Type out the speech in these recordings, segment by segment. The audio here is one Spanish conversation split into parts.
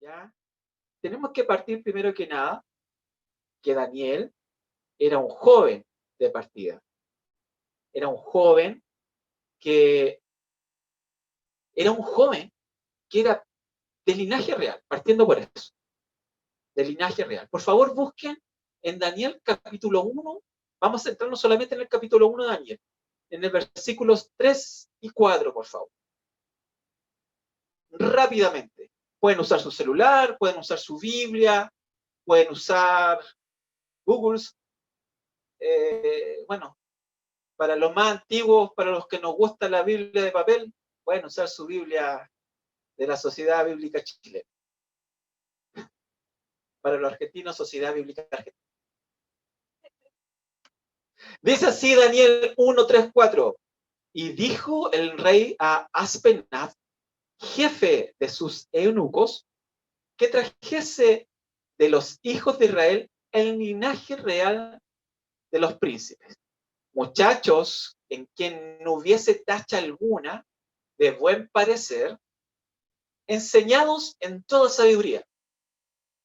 ¿ya? Tenemos que partir primero que nada, que Daniel era un joven de partida. Era un joven que era de linaje real, partiendo por eso, de linaje real. Por favor, busquen en Daniel capítulo 1, vamos a centrarnos solamente en el capítulo 1 de Daniel, en el versículos 3 y 4, por favor. Rápidamente. Pueden usar su celular, pueden usar su Biblia, pueden usar Google. Bueno, para los más antiguos, para los que nos gusta la Biblia de papel, pueden usar su Biblia de la Sociedad Bíblica Chilena. Para los argentinos, Sociedad Bíblica Argentina. Dice así Daniel 1, 3, 4. Y dijo el rey a Aspenaz, jefe de sus eunucos, que trajese de los hijos de Israel el linaje real de los príncipes, muchachos en quien no hubiese tacha alguna, de buen parecer, enseñados en toda sabiduría,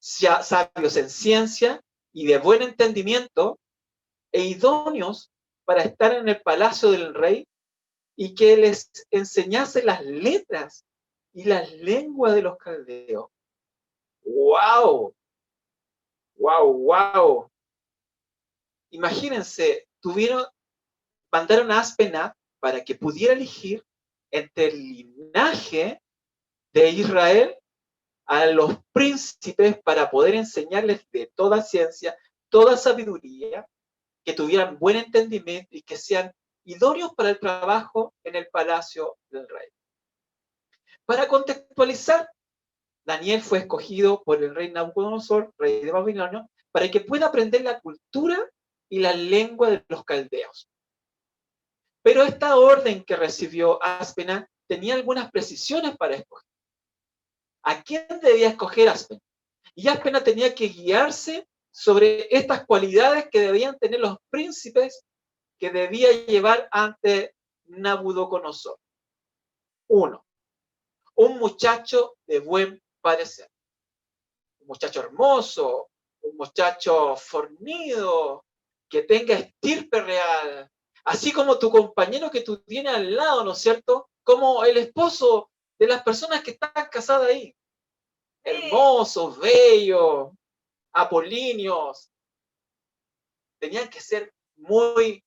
sabios en ciencia y de buen entendimiento, e idóneos para estar en el palacio del rey, y que les enseñase las letras y las lenguas de los caldeos. ¡Wow! ¡Wow! ¡Wow! Imagínense, mandaron a Aspenaz para que pudiera elegir entre el linaje de Israel a los príncipes para poder enseñarles de toda ciencia, toda sabiduría, que tuvieran buen entendimiento y que sean idóneos para el trabajo en el palacio del rey. Para contextualizar, Daniel fue escogido por el rey Nabucodonosor, rey de Babilonia, para que pueda aprender la cultura y la lengua de los caldeos. Pero esta orden que recibió Aspenaz tenía algunas precisiones para escoger. ¿A quién debía escoger Aspenaz? Y Aspenaz tenía que guiarse sobre estas cualidades que debían tener los príncipes que debía llevar ante Nabucodonosor. 1. Un muchacho de buen parecer. Un muchacho hermoso, un muchacho fornido, que tenga estirpe real, así como tu compañero que tú tienes al lado, ¿no es cierto? Como el esposo de las personas que están casadas ahí. Hermosos, bellos, apolíneos. Tenían que ser muy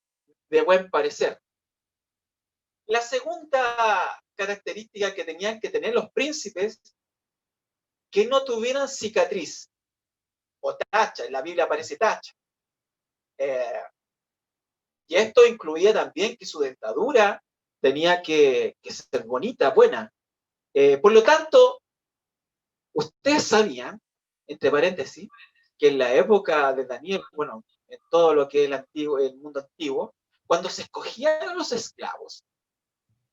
de buen parecer. La segunda característica que tenían que tener los príncipes, que no tuvieran cicatriz o tacha, en la Biblia aparece tacha. Y esto incluía también que su dentadura tenía que ser bonita, buena. Por lo tanto, ustedes sabían, entre paréntesis, que en la época de Daniel, bueno, en todo lo que es el mundo antiguo, cuando se escogían a los esclavos,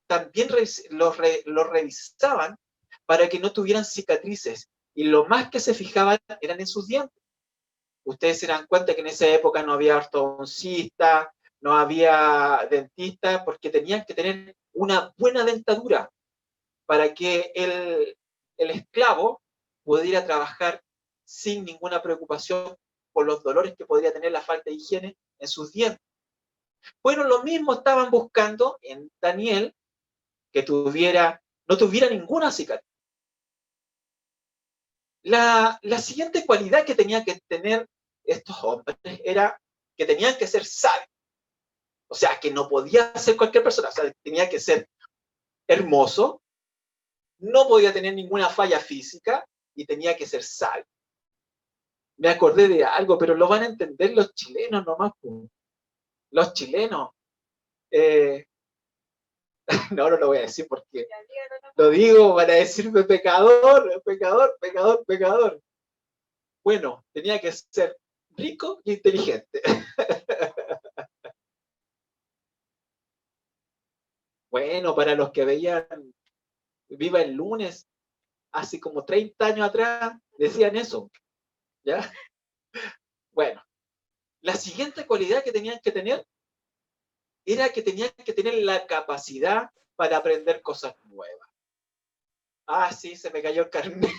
también los revisaban para que no tuvieran cicatrices, y lo más que se fijaban eran en sus dientes. Ustedes se dan cuenta que en esa época no había ortodoncista, no había dentista, porque tenían que tener una buena dentadura para que el esclavo pudiera trabajar sin ninguna preocupación por los dolores que podría tener la falta de higiene en sus dientes. Bueno, lo mismo estaban buscando en Daniel, que no tuviera ninguna cicatriz. La siguiente cualidad que tenían que tener estos hombres era que tenían que ser sabios. O sea, que no podía ser cualquier persona. O sea, tenía que ser hermoso, no podía tener ninguna falla física y tenía que ser sabio. Me acordé de algo, pero lo van a entender los chilenos nomás. Los chilenos. No lo voy a decir porque lo digo para decirme pecador, pecador, pecador, pecador. Bueno, tenía que ser rico e inteligente. Bueno, para los que veían Viva el Lunes, hace como 30 años atrás, decían eso. ¿Ya? Bueno, la siguiente cualidad que tenían que tener era que tenían que tener la capacidad para aprender cosas nuevas. Ah, sí, se me cayó el carnet.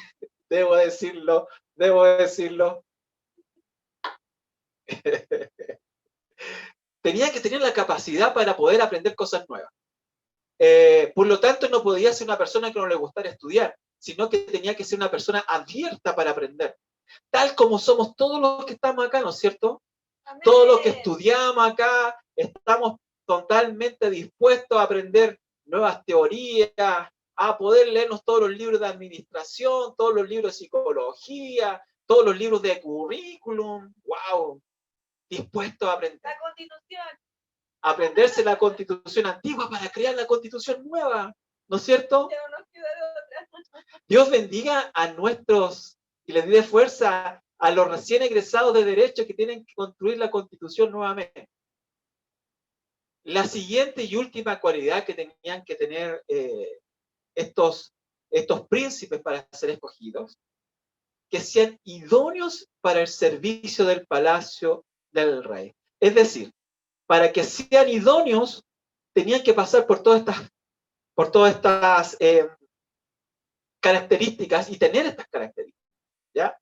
Debo decirlo, debo decirlo. Tenía que tener la capacidad para poder aprender cosas nuevas. Por lo tanto, no podía ser una persona que no le gustara estudiar, sino que tenía que ser una persona abierta para aprender. Tal como somos todos los que estamos acá, ¿no es cierto? Amén. Todos los que estudiamos acá estamos totalmente dispuestos a aprender nuevas teorías, a poder leernos todos los libros de administración, todos los libros de psicología, todos los libros de currículum. ¡Wow! Dispuestos a aprender. La Constitución. Aprenderse la Constitución antigua para crear la Constitución nueva, ¿no es cierto? Dios bendiga a nuestros, y les dé fuerza a los recién egresados de Derecho que tienen que construir la Constitución nuevamente. La siguiente y última cualidad que tenían que tener estos príncipes para ser escogidos, que sean idóneos para el servicio del palacio del rey. Es decir, para que sean idóneos, tenían que pasar por todas estas características y tener estas características, ¿ya?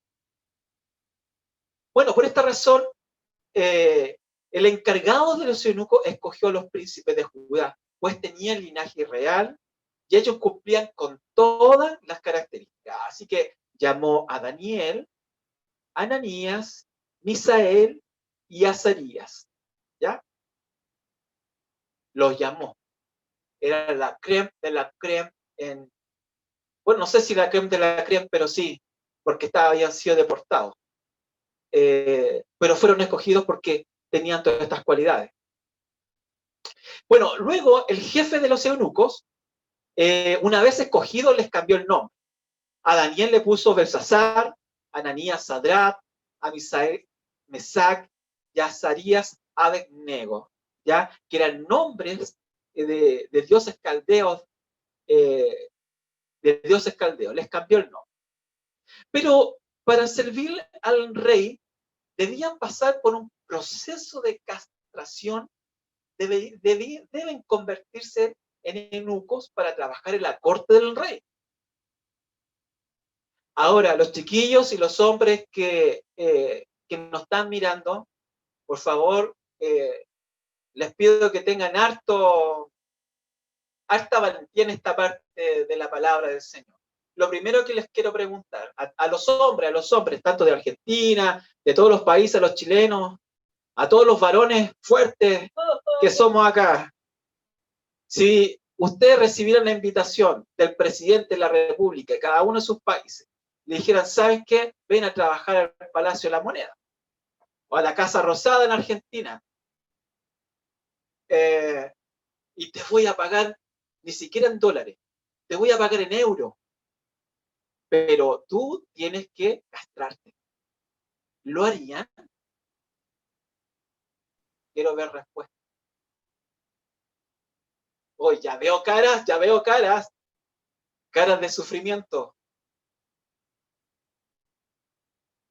Bueno, por esta razón, el encargado de los eunucos escogió a los príncipes de Judá, pues tenían linaje real y ellos cumplían con todas las características. Así que llamó a Daniel, Ananías, Misael y Azarías, ¿ya? Los llamó. Era la crème de la crème bueno, no sé si la crème de la crème, pero sí, porque habían sido deportados. Pero fueron escogidos porque tenían todas estas cualidades. Bueno, luego el jefe de los eunucos, una vez escogido, les cambió el nombre. A Daniel le puso Belsasar, a Ananías Sadrat, a Misael Mesac y a Azarías Abednego, ¿ya? Que eran nombres de dioses caldeos, les cambió el nombre. Pero para servir al rey debían pasar por un proceso de castración, deben convertirse en eunucos para trabajar en la corte del rey. Ahora, los chiquillos y los hombres que nos están mirando, por favor, les pido que tengan harta valentía en esta parte de la palabra del Señor. Lo primero que les quiero preguntar a los hombres, tanto de Argentina, de todos los países, a los chilenos, a todos los varones fuertes que somos acá, si ustedes recibieran la invitación del presidente de la República, cada uno de sus países, le dijeran, ¿saben qué? Ven a trabajar al Palacio de la Moneda, o a la Casa Rosada en Argentina, y te voy a pagar ni siquiera en dólares, te voy a pagar en euros, pero tú tienes que castrarte. ¿Lo harían? Quiero ver respuestas. Hoy ya veo caras de sufrimiento.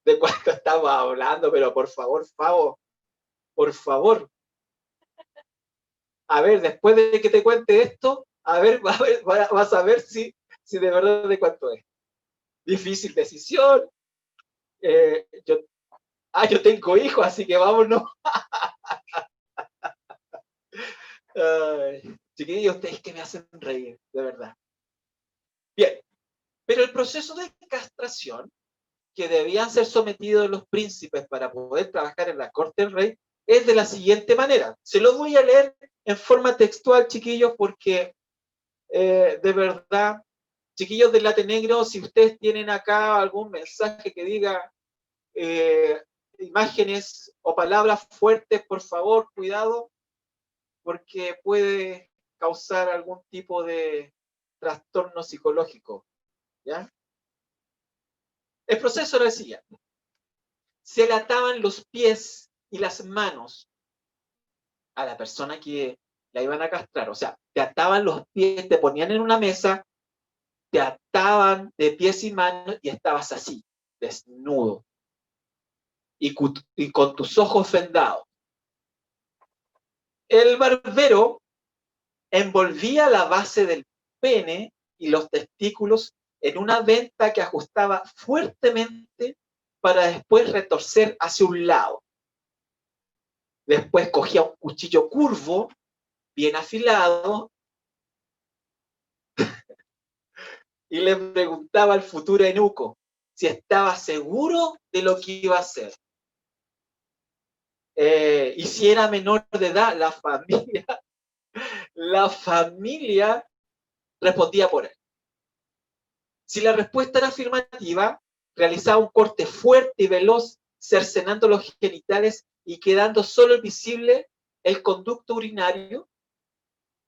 ¿De cuánto estamos hablando? Pero por favor, Fabo, por favor. A ver, después de que te cuente esto, vas a ver si de verdad de cuánto es. Difícil decisión. Yo tengo hijos, así que vámonos. Chiquillos, ustedes que me hacen reír, de verdad. Bien, pero el proceso de castración que debían ser sometidos los príncipes para poder trabajar en la corte del rey es de la siguiente manera. Se lo voy a leer en forma textual, chiquillos, porque de verdad, chiquillos del Late Negro, si ustedes tienen acá algún mensaje que diga imágenes o palabras fuertes, por favor, cuidado, porque puede causar algún tipo de trastorno psicológico, ¿ya? El proceso era el siguiente. Se le ataban los pies y las manos a la persona que la iban a castrar. O sea, te ataban los pies, te ponían en una mesa, te ataban de pies y manos y estabas así, desnudo. Y con tus ojos vendados. El barbero envolvía la base del pene y los testículos en una venta que ajustaba fuertemente para después retorcer hacia un lado. Después cogía un cuchillo curvo, bien afilado, y le preguntaba al futuro eunuco si estaba seguro de lo que iba a hacer. Y si era menor de edad, la familia respondía por él. Si la respuesta era afirmativa, realizaba un corte fuerte y veloz, cercenando los genitales y quedando solo visible el conducto urinario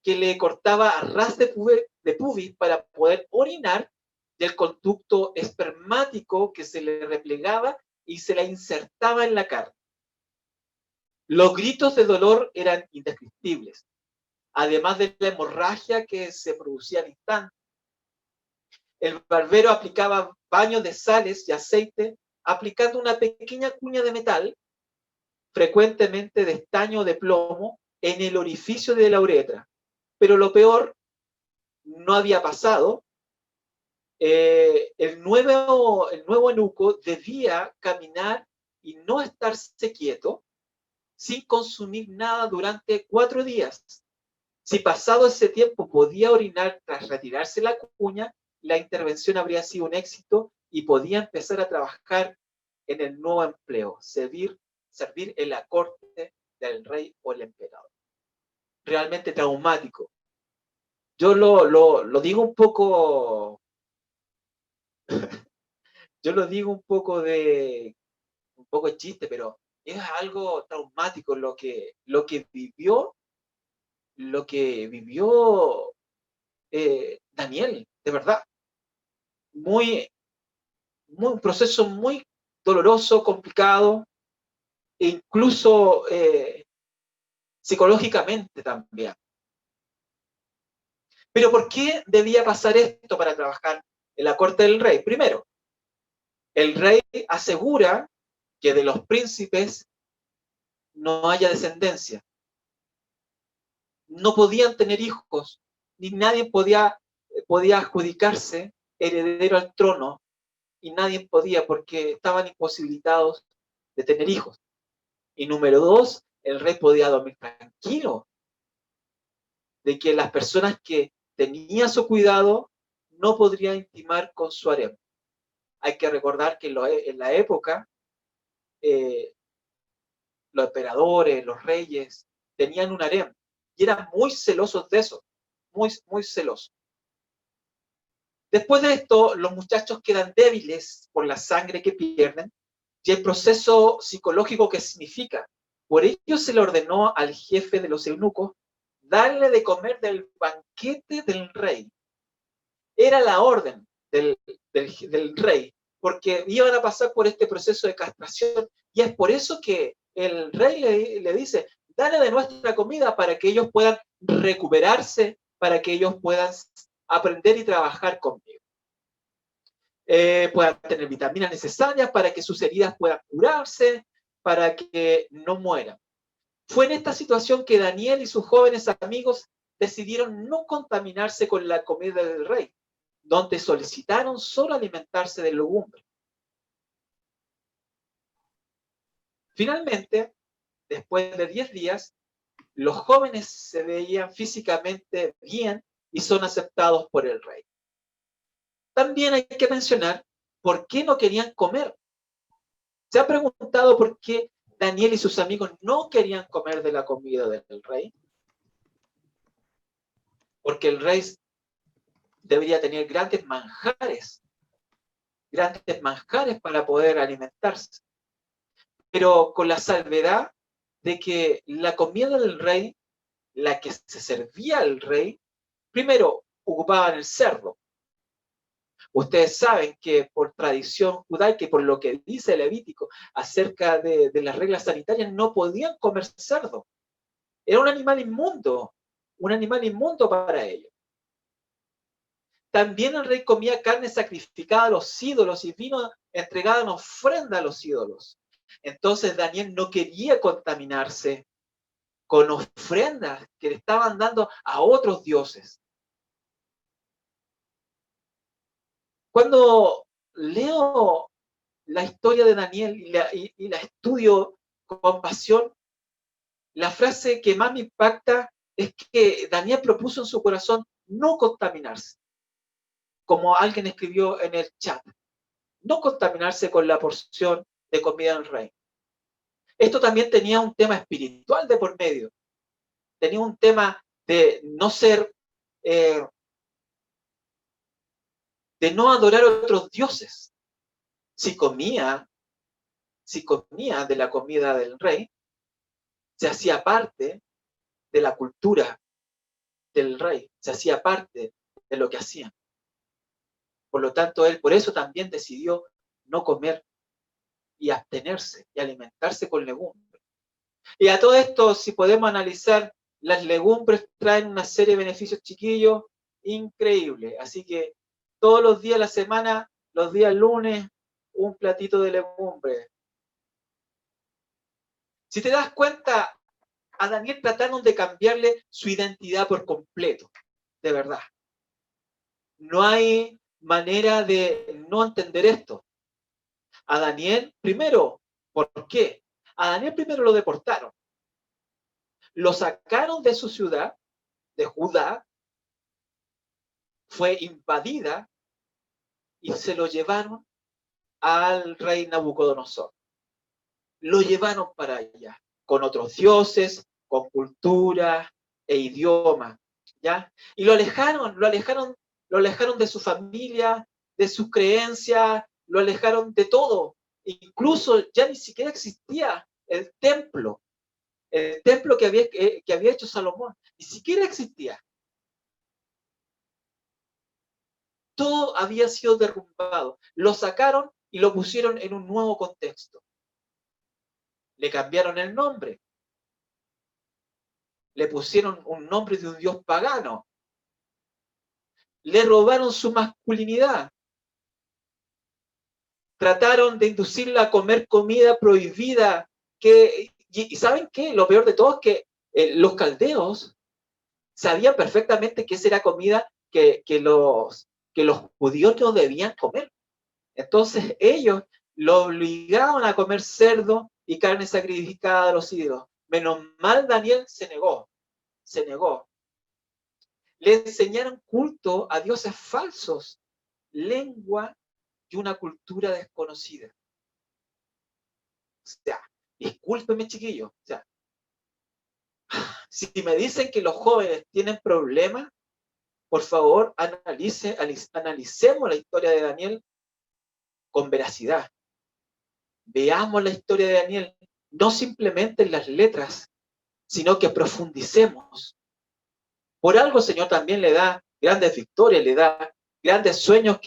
que le cortaba a ras de pubis para poder orinar, del conducto espermático que se le replegaba y se la insertaba en la carne. Los gritos de dolor eran indescriptibles, además de la hemorragia que se producía al instante. El barbero aplicaba baños de sales y aceite, aplicando una pequeña cuña de metal, frecuentemente de estaño o de plomo, en el orificio de la uretra. Pero lo peor no había pasado. El nuevo eunuco debía caminar y no estarse quieto sin consumir nada durante 4 días. Si pasado ese tiempo podía orinar tras retirarse la cuña, la intervención habría sido un éxito y podía empezar a trabajar en el nuevo empleo, servir en la corte del rey o el emperador. Realmente traumático. Yo lo digo un poco, yo lo digo un poco de chiste, pero es algo traumático lo que vivió Daniel, de verdad. Muy, un proceso muy doloroso, complicado, e incluso psicológicamente también. Pero ¿por qué debía pasar esto para trabajar en la corte del rey? Primero, el rey asegura que de los príncipes no haya descendencia. No podían tener hijos, ni nadie podía adjudicarse heredero al trono, y nadie podía porque estaban imposibilitados de tener hijos. Y número 2, el rey podía dormir tranquilo de que las personas que tenían su cuidado no podrían intimar con su harem. Hay que recordar que en la época los emperadores, los reyes, tenían un harem y eran muy celosos de eso, muy, muy celosos. Después de esto, los muchachos quedan débiles por la sangre que pierden y el proceso psicológico que significa. Por ello se le ordenó al jefe de los eunucos darle de comer del banquete del rey. Era la orden del rey, porque iban a pasar por este proceso de castración, y es por eso que el rey le dice, dale de nuestra comida para que ellos puedan recuperarse, para que ellos puedan aprender y trabajar conmigo. Puedan tener vitaminas necesarias para que sus heridas puedan curarse, para que no mueran. Fue en esta situación que Daniel y sus jóvenes amigos decidieron no contaminarse con la comida del rey, donde solicitaron solo alimentarse de legumbres. Finalmente, después de 10 días, los jóvenes se veían físicamente bien y son aceptados por el rey. También hay que mencionar por qué no querían comer. ¿Se ha preguntado por qué Daniel y sus amigos no querían comer de la comida del rey? Porque el rey debería tener grandes manjares para poder alimentarse. Pero con la salvedad de que la comida del rey, la que se servía al rey, primero ocupaban el cerdo. Ustedes saben que por tradición judaica y por lo que dice Levítico acerca de las reglas sanitarias, no podían comer cerdo. Era un animal inmundo para ellos. También el rey comía carne sacrificada a los ídolos y vino entregada en ofrenda a los ídolos. Entonces Daniel no quería contaminarse con ofrendas que le estaban dando a otros dioses. Cuando leo la historia de Daniel y la estudio con pasión, la frase que más me impacta es que Daniel propuso en su corazón no contaminarse, como alguien escribió en el chat, no contaminarse con la porción de comida del rey. Esto también tenía un tema espiritual de por medio, tenía un tema de no ser, de no adorar a otros dioses. Si comía de la comida del rey, se hacía parte de la cultura del rey, se hacía parte de lo que hacían. Por lo tanto, él por eso también decidió no comer y abstenerse y alimentarse con legumbres. Y a todo esto, si podemos analizar, las legumbres traen una serie de beneficios, chiquillos, increíbles. Así que todos los días de la semana, los días lunes, un platito de legumbres. Si te das cuenta, a Daniel trataron de cambiarle su identidad por completo, de verdad. No hay manera de no entender esto. A Daniel, primero, ¿por qué? A Daniel primero lo deportaron. Lo sacaron de su ciudad, de Judá, fue invadida y se lo llevaron al rey Nabucodonosor. Lo llevaron para allá, con otros dioses, con cultura e idioma, ¿ya? Y lo alejaron de su familia, de sus creencias, lo alejaron de todo. Incluso ya ni siquiera existía el templo que había hecho Salomón, ni siquiera existía. Todo había sido derrumbado. Lo sacaron y lo pusieron en un nuevo contexto. Le cambiaron el nombre. Le pusieron un nombre de un dios pagano. Le robaron su masculinidad. Trataron de inducirla a comer comida prohibida. Y ¿saben qué? Lo peor de todo es que los caldeos sabían perfectamente que esa era comida que los judíos no debían comer. Entonces ellos lo obligaron a comer cerdo y carne sacrificada a los ídolos. Menos mal Daniel se negó. Le enseñaron culto a dioses falsos, lengua y una cultura desconocida. O sea, discúlpeme, chiquillos. O sea, si me dicen que los jóvenes tienen problemas, por favor, analicemos la historia de Daniel con veracidad. Veamos la historia de Daniel, no simplemente en las letras, sino que profundicemos. Por algo el Señor también le da grandes victorias, le da grandes sueños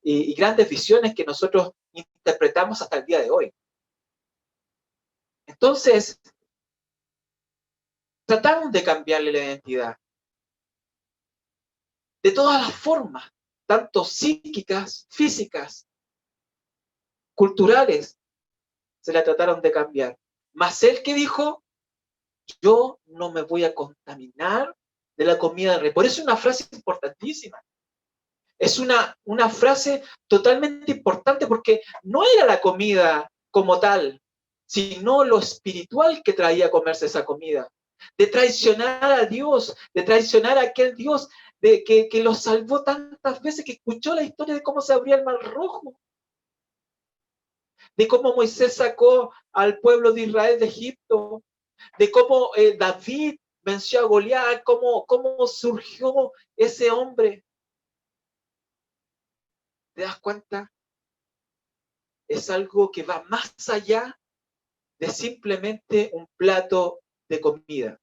y grandes visiones que nosotros interpretamos hasta el día de hoy. Entonces, tratamos de cambiarle la identidad. De todas las formas, tanto psíquicas, físicas, culturales, se la trataron de cambiar. Mas él que dijo, yo no me voy a contaminar de la comida del rey. Por eso es una frase importantísima. Es una frase totalmente importante porque no era la comida como tal, sino lo espiritual que traía a comerse esa comida. De traicionar a Dios, de traicionar a aquel Dios que los salvó tantas veces, que escuchó la historia de cómo se abría el mar rojo, de cómo Moisés sacó al pueblo de Israel de Egipto, de cómo David venció a Goliat, cómo surgió ese hombre. ¿Te das cuenta? Es algo que va más allá de simplemente un plato de comida.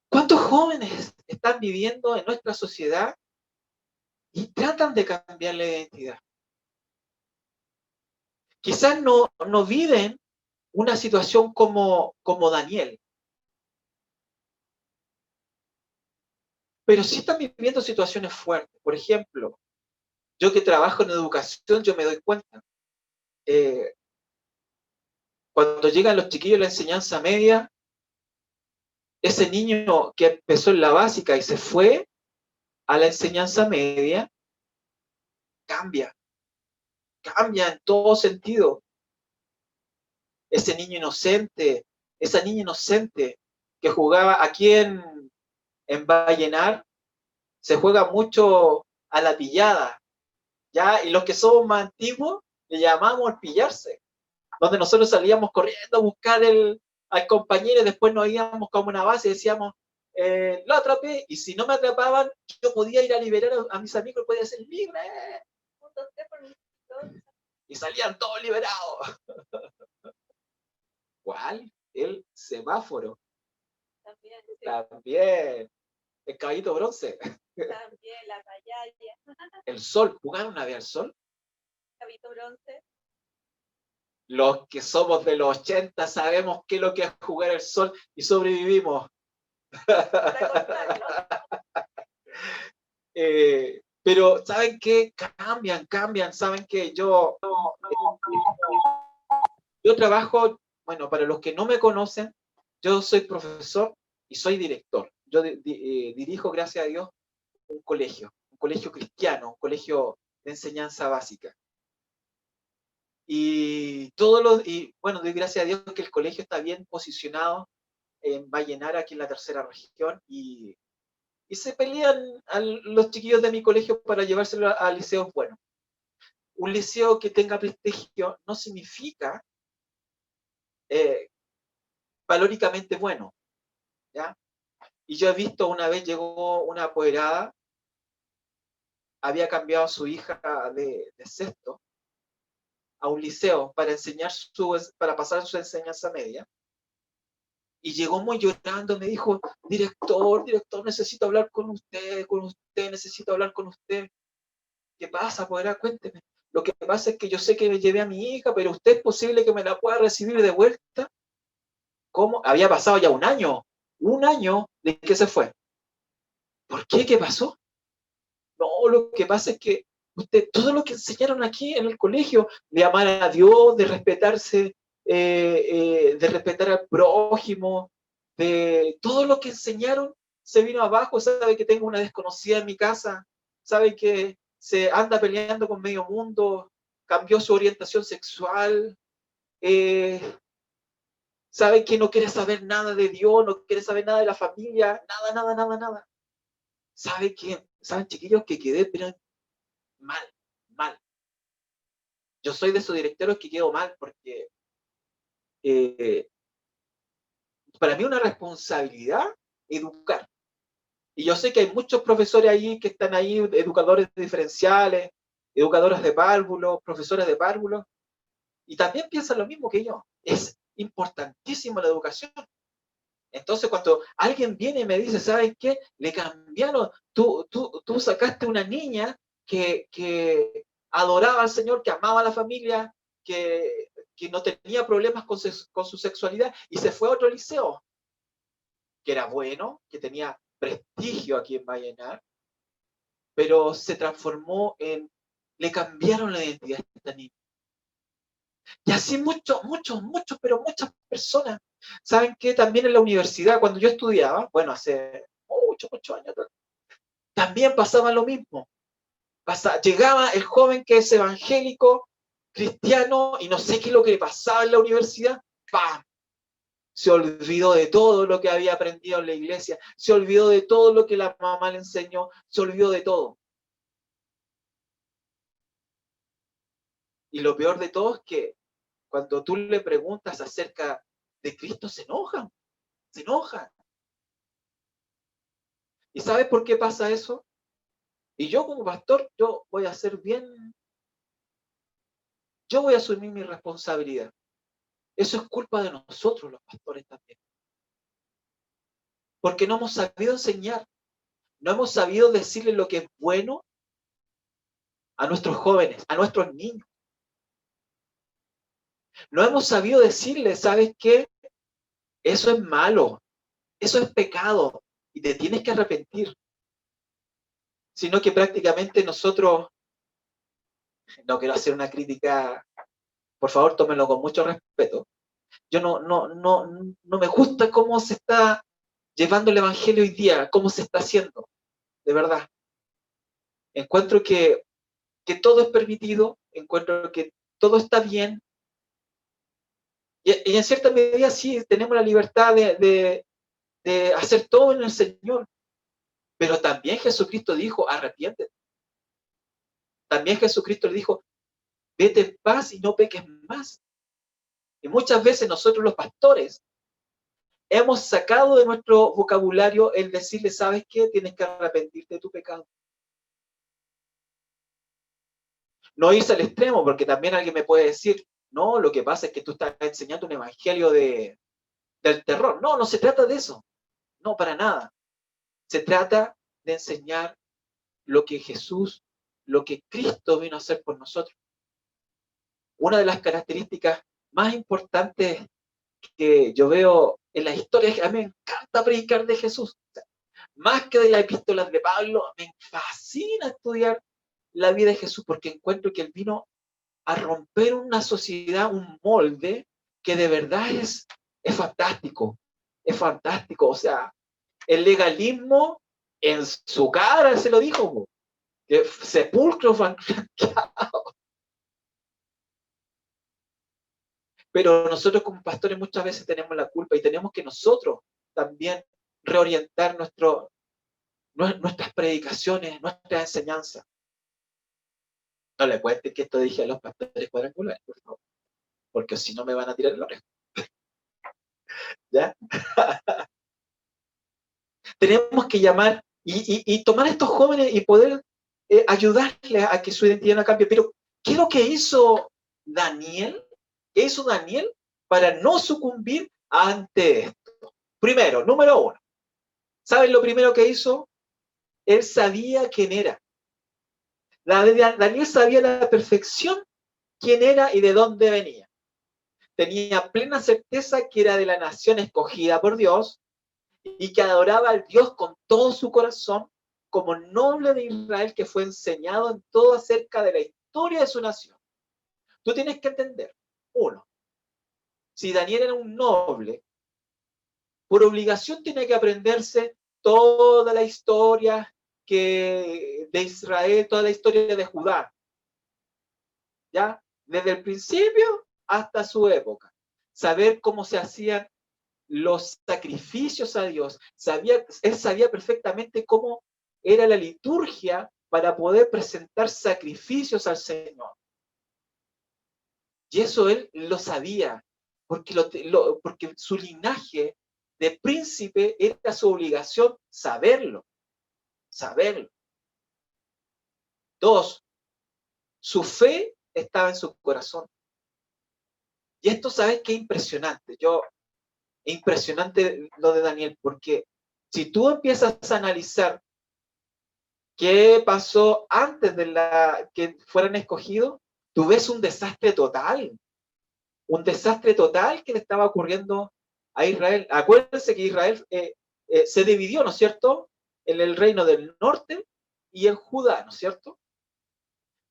¿Cuántos jóvenes están viviendo en nuestra sociedad y tratan de cambiar la identidad? Quizás no viven una situación como Daniel, pero sí están viviendo situaciones fuertes. Por ejemplo, yo que trabajo en educación, yo me doy cuenta. Cuando llegan los chiquillos a la enseñanza media, ese niño que empezó en la básica y se fue a la enseñanza media, cambia en todo sentido. Ese niño inocente, esa niña inocente que jugaba aquí en Vallenar, se juega mucho a la pillada, ¿ya? Y los que somos más antiguos le llamamos el pillarse, donde nosotros salíamos corriendo a buscar al compañero y después nos íbamos como una base y decíamos, lo atrapé, y si no me atrapaban, yo podía ir a liberar a mis amigos, podía ser libre. Y salían todos liberados. ¿Cuál? El semáforo. También, sí. También. El caballito bronce. También, la payaya. El sol. ¿Jugaron una vez al sol? Caballito bronce. Los que somos de los 80 sabemos qué es lo que es jugar el sol y sobrevivimos. Pero ¿saben qué? Cambian. ¿Saben qué? Yo trabajo, bueno, para los que no me conocen, yo soy profesor y soy director. Yo dirijo, gracias a Dios, un colegio cristiano, un colegio de enseñanza básica. Y bueno, doy gracias a Dios que el colegio está bien posicionado en Vallenar, aquí en la tercera región, y se pelean los chiquillos de mi colegio para llevárselo a liceos buenos. Un liceo que tenga prestigio no significa valóricamente bueno, ¿ya? Y yo he visto, una vez llegó una apoderada, había cambiado a su hija de sexto a un liceo para pasar su enseñanza media, y llegó muy llorando, me dijo, director, necesito hablar con usted, necesito hablar con usted. ¿Qué pasa, apoderada? Cuénteme. Lo que pasa es que yo sé que me llevé a mi hija, pero usted es posible que me la pueda recibir de vuelta. ¿Cómo? Había pasado ya un año de que se fue. ¿Por qué? ¿Qué pasó? No, lo que pasa es que todo lo que enseñaron aquí en el colegio, de amar a Dios, de respetarse, de respetar al prójimo, de todo lo que enseñaron, se vino abajo. Sabe que tengo una desconocida en mi casa, sabe que se anda peleando con medio mundo, cambió su orientación sexual, sabe que no quiere saber nada de Dios, no quiere saber nada de la familia, nada. ¿Saben, chiquillos, que quedé pero mal? Yo soy de esos directores que quedo mal porque para mí es una responsabilidad educar. Y yo sé que hay muchos profesores ahí que están ahí, educadores diferenciales, educadores de párvulos, profesores de párvulos, y también piensan lo mismo que yo. Es importantísima la educación. Entonces, cuando alguien viene y me dice, ¿sabes qué? Le cambiaron, tú sacaste una niña que adoraba al Señor, que amaba a la familia, que no tenía problemas con su sexualidad, y se fue a otro liceo, que era bueno, que tenía prestigio aquí en Vallenar, pero se transformó le cambiaron la identidad a esta niña. Y así muchos, pero muchas personas. ¿Saben qué? También en la universidad, cuando yo estudiaba, bueno, hace muchos años atrás, también pasaba lo mismo. Llegaba el joven que es evangélico, cristiano, y no sé qué es lo que le pasaba en la universidad, ¡pam! Se olvidó de todo lo que había aprendido en la iglesia, se olvidó de todo lo que la mamá le enseñó, se olvidó de todo. Y lo peor de todo es que cuando tú le preguntas acerca de Cristo, se enojan. ¿Y sabes por qué pasa eso? Y yo como pastor, yo voy a asumir mi responsabilidad. Eso es culpa de nosotros, los pastores también. Porque no hemos sabido enseñar, no hemos sabido decirle lo que es bueno a nuestros jóvenes, a nuestros niños. No hemos sabido decirle, ¿sabes qué? Eso es malo, eso es pecado y te tienes que arrepentir. Sino que prácticamente nosotros, no quiero hacer una crítica, por favor tómenlo con mucho respeto. Yo no me gusta cómo se está llevando el evangelio hoy día, cómo se está haciendo, de verdad. encuentro que todo es permitido, encuentro que todo está bien, y en cierta medida sí, tenemos la libertad de hacer todo en el Señor, pero también Jesucristo dijo, arrepiéntete. También Jesucristo le dijo, vete en paz y no peques más. Y muchas veces nosotros los pastores hemos sacado de nuestro vocabulario el decirle, ¿sabes qué? Tienes que arrepentirte de tu pecado. No irse al extremo, porque también alguien me puede decir, no, lo que pasa es que tú estás enseñando un evangelio del terror. No, no se trata de eso. No, para nada. Se trata de enseñar lo que Jesús, lo que Cristo vino a hacer por nosotros. Una de las características más importantes que yo veo en la historia es que a mí me encanta predicar de Jesús. Más que de las epístolas de Pablo, me fascina estudiar la vida de Jesús porque encuentro que él vino a romper una sociedad, un molde que de verdad es fantástico. Es fantástico. O sea, el legalismo en su cara se lo dijo. Que sepulcro franqueado. Pero nosotros como pastores muchas veces tenemos la culpa y tenemos que nosotros también reorientar nuestras predicaciones, nuestras enseñanzas. No le cuenten que esto dije a los pastores cuadrangulares, por favor, porque si no me van a tirar el orejo. ¿Ya? Tenemos que llamar y tomar a estos jóvenes y poder ayudarles a que su identidad no cambie. Pero, ¿qué es lo que hizo Daniel? ¿Qué hizo Daniel para no sucumbir ante esto? Primero, número uno. ¿Saben lo primero que hizo? Él sabía quién era. Daniel sabía a la perfección quién era y de dónde venía. Tenía plena certeza que era de la nación escogida por Dios y que adoraba al Dios con todo su corazón, como noble de Israel que fue enseñado en todo acerca de la historia de su nación. Tú tienes que entender, uno, si Daniel era un noble, por obligación tiene que aprenderse toda la historia de Israel, toda la historia de Judá, ¿ya? Desde el principio hasta su época. Saber cómo se hacían los sacrificios a Dios. Él sabía perfectamente cómo era la liturgia para poder presentar sacrificios al Señor. Y eso él lo sabía, porque su linaje de príncipe era su obligación saberlo. Saberlo. Dos, su fe estaba en su corazón. Y esto, ¿sabes qué? Impresionante. Impresionante lo de Daniel, porque si tú empiezas a analizar qué pasó antes de que fueran escogidos, tú ves un desastre total que le estaba ocurriendo a Israel. Acuérdense que Israel se dividió, ¿no es cierto?, en el reino del norte y en Judá, ¿no es cierto?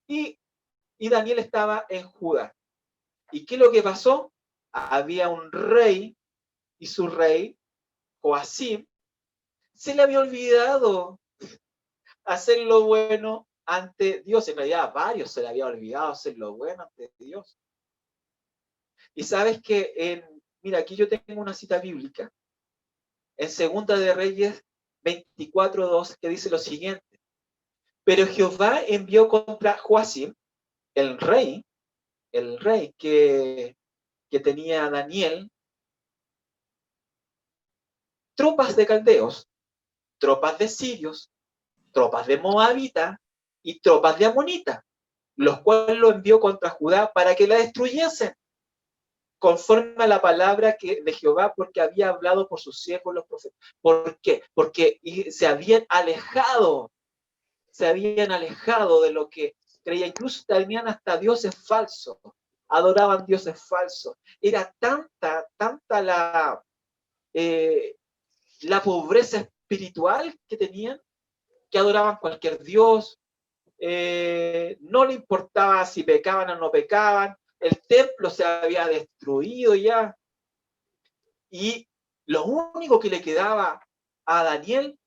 Y Daniel estaba en Judá. ¿Y qué es lo que pasó? Había un rey y su rey, Joacim, se le había olvidado hacer lo bueno ante Dios. En realidad a varios se le había olvidado hacer lo bueno ante Dios. Y sabes que, mira, aquí yo tengo una cita bíblica, en Segunda de Reyes 24:2, que dice lo siguiente. Pero Jehová envió contra Joacim, el rey que tenía Daniel, tropas de caldeos, tropas de sirios, tropas de moabita y tropas de amonita, los cuales lo envió contra Judá para que la destruyesen, conforme a la palabra de Jehová, porque había hablado por sus siervos los profetas. ¿Por qué? Porque se habían alejado de lo que creía. Incluso tenían hasta dioses falsos, adoraban dioses falsos. Era tanta la pobreza espiritual que tenían, que adoraban cualquier dios, no le importaba si pecaban o no pecaban, el templo se había destruido ya, y lo único que le quedaba a Daniel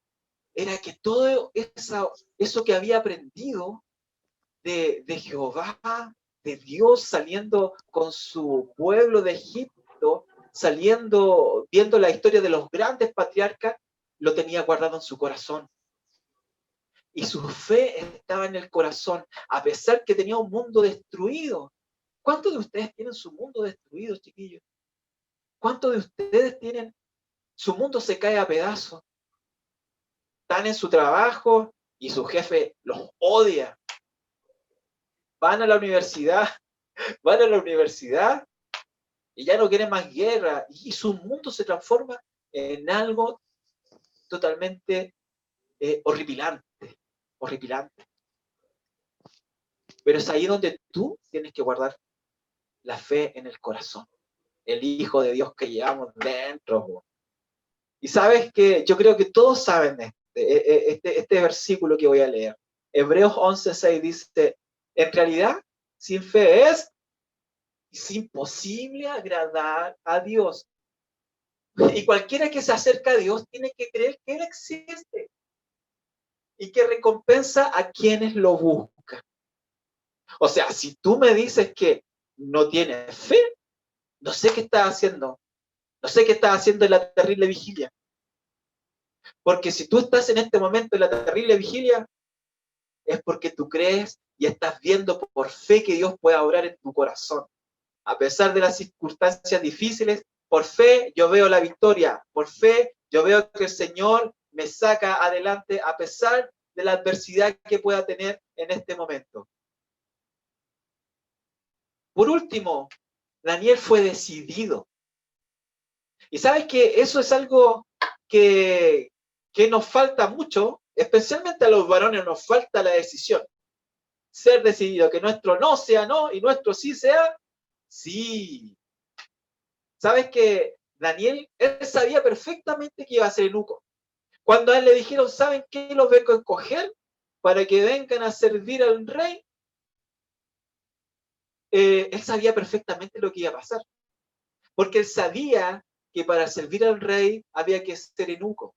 era que todo eso que había aprendido de Jehová, de Dios saliendo con su pueblo de Egipto, saliendo, viendo la historia de los grandes patriarcas, lo tenía guardado en su corazón. Y su fe estaba en el corazón, a pesar que tenía un mundo destruido. ¿Cuántos de ustedes tienen su mundo destruido, chiquillos? ¿Cuántos de ustedes tienen, su mundo se cae a pedazos? Están en su trabajo y su jefe los odia. Van a la universidad y ya no quieren más guerra. Y su mundo se transforma en algo totalmente horripilante. Pero es ahí donde tú tienes que guardar la fe en el corazón. El Hijo de Dios que llevamos dentro. Y sabes que yo creo que todos saben este versículo que voy a leer. Hebreos 11:6 dice, en realidad, sin fe es imposible agradar a Dios. Y cualquiera que se acerca a Dios tiene que creer que Él existe y que recompensa a quienes lo buscan. O sea, si tú me dices que no tienes fe, no sé qué estás haciendo. No sé qué estás haciendo en la terrible vigilia. Porque si tú estás en este momento en la terrible vigilia, es porque tú crees y estás viendo por fe que Dios puede obrar en tu corazón. A pesar de las circunstancias difíciles, por fe yo veo la victoria. Por fe yo veo que el Señor me saca adelante a pesar de la adversidad que pueda tener en este momento. Por último, Daniel fue decidido. Y sabes que eso es algo que nos falta mucho, especialmente a los varones nos falta la decisión. Ser decidido, que nuestro no sea no y nuestro sí sea sí. Sabes que Daniel, él sabía perfectamente que iba a ser eunuco. Cuando a él le dijeron, ¿saben qué? Los vengo a escoger para que vengan a servir al rey. Él sabía perfectamente lo que iba a pasar. Porque él sabía que para servir al rey había que ser eunuco.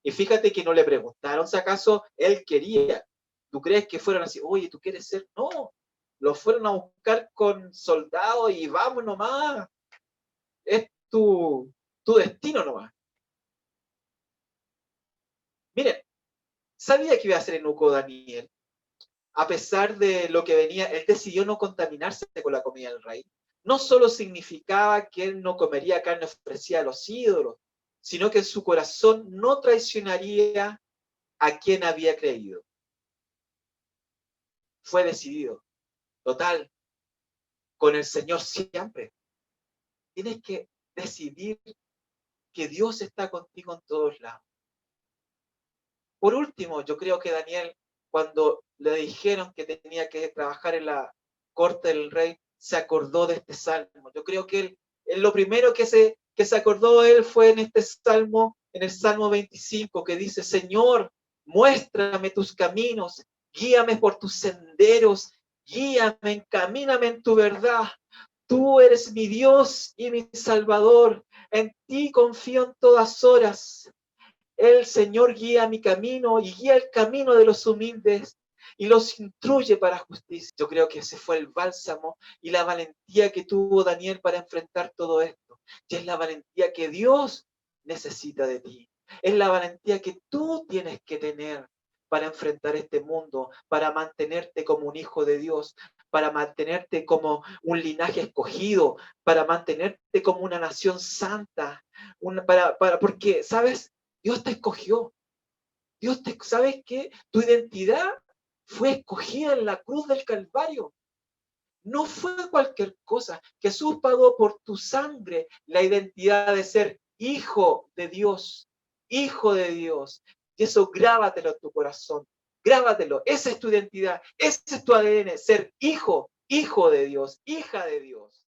Y fíjate que no le preguntaron si acaso él quería. ¿Tú crees que fueron así? Oye, ¿tú quieres ser? No. Lo fueron a buscar con soldados y vamos nomás. Es tu destino nomás. Miren, sabía que iba a ser eunuco Daniel. A pesar de lo que venía, él decidió no contaminarse con la comida del rey. No solo significaba que él no comería carne ofrecida a los ídolos, sino que en su corazón no traicionaría a quien había creído. Fue decidido. Total, con el Señor siempre. Tienes que decidir que Dios está contigo en todos lados. Por último, yo creo que Daniel, cuando le dijeron que tenía que trabajar en la corte del rey, se acordó de este salmo. Yo creo que él lo primero que se acordó él fue en este salmo, en el Salmo 25, que dice, Señor, muéstrame tus caminos, guíame por tus senderos, guíame, encamíname en tu verdad. Tú eres mi Dios y mi Salvador. En ti confío en todas horas. El Señor guía mi camino y guía el camino de los humildes y los instruye para justicia. Yo creo que ese fue el bálsamo y la valentía que tuvo Daniel para enfrentar todo esto. Y es la valentía que Dios necesita de ti. Es la valentía que tú tienes que tener para enfrentar este mundo, para mantenerte como un hijo de Dios, para mantenerte como un linaje escogido, para mantenerte como una nación santa, porque, ¿sabes? Dios te escogió. ¿Sabes qué? Tu identidad fue escogida en la cruz del Calvario. No fue cualquier cosa. Jesús pagó por tu sangre la identidad de ser hijo de Dios. Hijo de Dios. Y eso grábatelo en tu corazón. Grábatelo. Esa es tu identidad. Ese es tu ADN. Ser hijo de Dios. Hija de Dios.